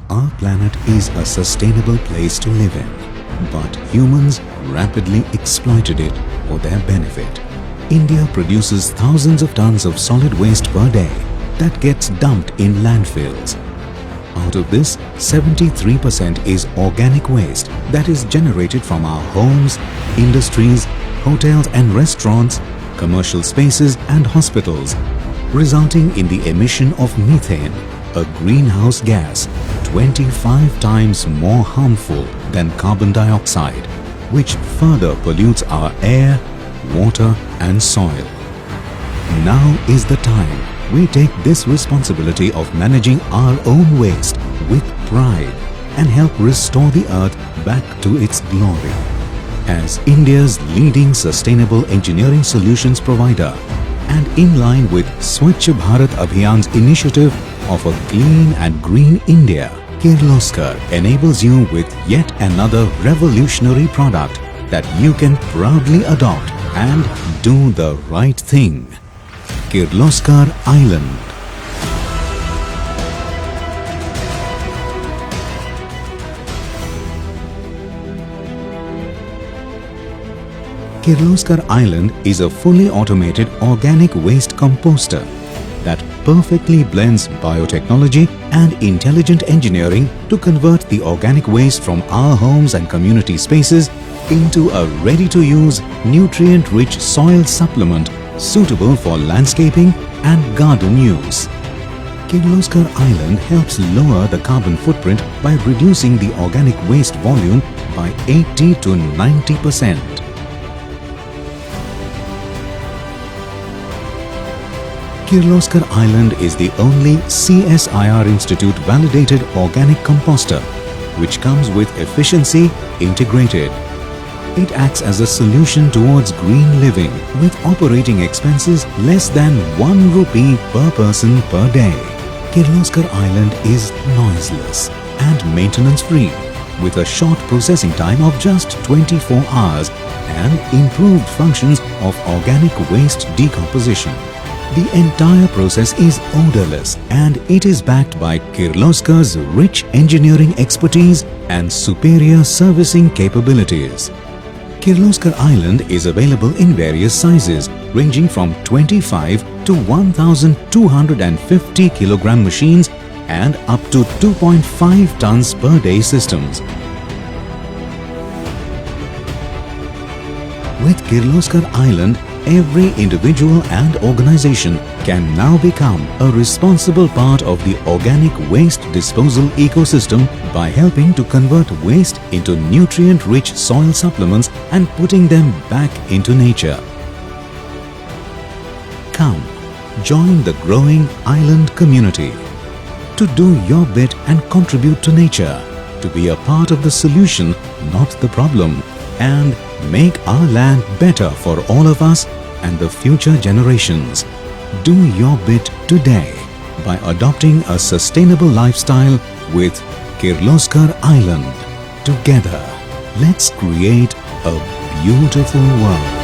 Our planet is a sustainable place to live in, but humans rapidly exploited it for their benefit. India produces thousands of tons of solid waste per day that gets dumped in landfills. Out of this, 73% is organic waste that is generated from our homes, industries, hotels and restaurants, commercial spaces and hospitals, resulting in the emission of methane, a greenhouse gas 25 times more harmful than carbon dioxide, which further pollutes our air, water and soil. Now is the time we take this responsibility of managing our own waste with pride and help restore the earth back to its glory. As India's leading sustainable engineering solutions provider and in line with Swachh Bharat Abhiyan's initiative of a clean and green India, Kirloskar enables you with yet another revolutionary product that you can proudly adopt and do the right thing. Kirloskar Island. Kirloskar Island is a fully automated organic waste composter that perfectly blends biotechnology and intelligent engineering to convert the organic waste from our homes and community spaces into a ready-to-use, nutrient-rich soil supplement suitable for landscaping and garden use. Kirloskar Island helps lower the carbon footprint by reducing the organic waste volume by 80 to 90%. Kirloskar Island is the only CSIR Institute validated organic composter which comes with efficiency integrated. It acts as a solution towards green living with operating expenses less than 1 rupee per person per day. Kirloskar Island is noiseless and maintenance free with a short processing time of just 24 hours and improved functions of organic waste decomposition. The entire process is odorless and it is backed by Kirloskar's rich engineering expertise and superior servicing capabilities. Kirloskar Island is available in various sizes ranging from 25 to 1,250 kilogram machines and up to 2.5 tons per day systems. With Kirloskar Island, every individual and organization can now become a responsible part of the organic waste disposal ecosystem by helping to convert waste into nutrient-rich soil supplements and putting them back into nature. Come, join the growing island community to do your bit and contribute to nature, to be a part of the solution, not the problem, and make our land better for all of us and the future generations. Do your bit today by adopting a sustainable lifestyle with Kirloskar Island. Together, let's create a beautiful world.